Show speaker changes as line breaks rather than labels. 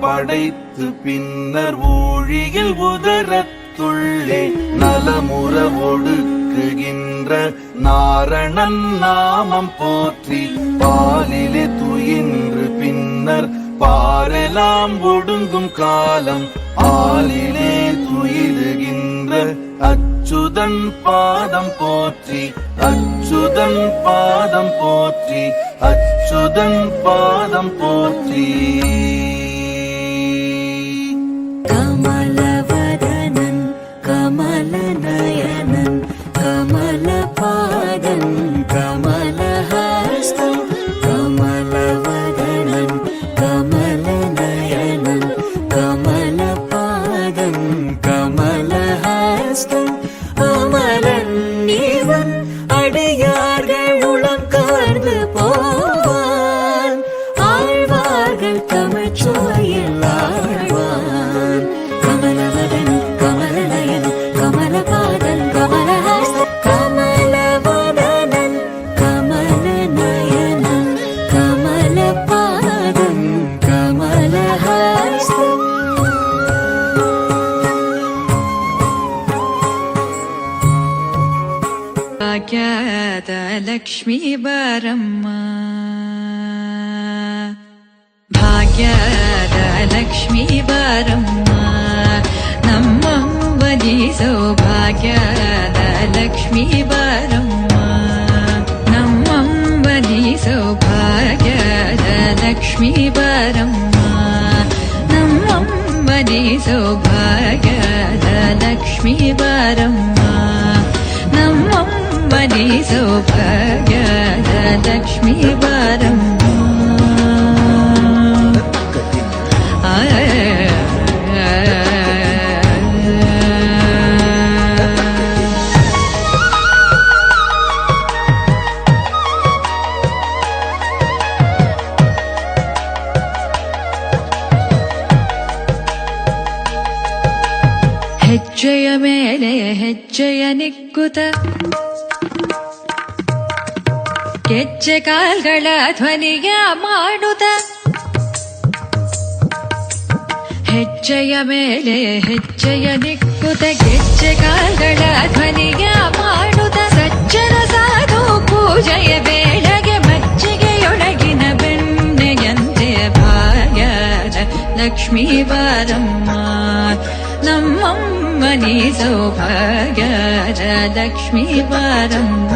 படைத்து பின்னர் ஊழியில் உதரத்துள்ளே நலமுற ஒடுக்குகின்ற நாரணன் நாமம் போற்றி பாலிலே துயின்று பின்னர் பாரெல்லாம் ஒடுங்கும் காலம் ஆலிலே துயிலுகின்ற அச்சுதன் பாதம் போற்றி அச்சுதன் பாதம் போற்றி அச்சுதன் பாதம் போற்றி.
கமலவதனன் கமலநயனன் கமலபாதன் கமலஹஸ்தம் கமலவதனன் கமலநயனன் கமலபாதன் கமலஹஸ்தம் அமலன் இவன் அடியார்கள் உளம் கார்ந்து போவான் ஆழ்வார்கள் தமிழ்ச்சோயில் ஆழ்வான். கமலவதனன் கமலநயனன் கமலபாதன் கமலஹஸ்தம் கமலவதனன் கமலநயனன் கமலபாதன் கமலஹஸ்தம்.
ಭಾಗ್ಯದ ಲಕ್ಷ್ಮೀ ಬಾರಮ್ಮ ಭಾಗ್ಯದ ಲಕ್ಷ್ಮೀ ಬಾರಮ್ಮ ನಮ್ಮಂಬಲಿ ಸೌಭಾಗ್ಯದ ಲಕ್ಷ್ಮೀ ಬಾರಮ್ಮ ನಮ್ಮಂಬಲಿ ಸೌಭಾಗ್ಯದ ಲಕ್ಷ್ಮೀ ಬಾರಮ್ಮ ನಮ್ಮಂಬಲಿ ಸೌಭಾಗ್ಯದ ಲಕ್ಷ್ಮೀ ಬಾರಮ್ಮ ನಮ್ಮಂಬಲಿ ಸೌಭಾಗ್ಯದ ಲಕ್ಷ್ಮೀ ಬಾರಮ್ಮ. ಹೆಜ್ಜೆಯ ಮೇಲೆ ಹೆಜ್ಜೆಯ ನಿಕ್ಕುತ ಗೆಜ್ಜೆ ಕಾಲ್ಗಳ ಧ್ವನಿಯ ಮಾಡುತ್ತ ಹೆಜ್ಜೆಯ ಮೇಲೆ ಹೆಜ್ಜೆಯ ನಿಕ್ಕುತ ಗೆಜ್ಜೆ ಕಾಲ್ಗಳ ಧ್ವನಿಯ ಮಾಡುತ್ತ ಸಜ್ಜನ ಸಾಧು ಪೂಜೆಯ ಬೇಳೆಗೆ ಮಜ್ಜಿಗೆಯೊಳಗಿನ ಬೆಣ್ಣೆಯಂತೆ ಭಾಗ್ಯದ ಲಕ್ಷ್ಮೀ ಬಾರಮ್ಮ ನಮ್ಮಮ್ಮನಿ ಸೌಭಾಗ್ಯದ ಲಕ್ಷ್ಮೀ ಬಾರಮ್ಮ.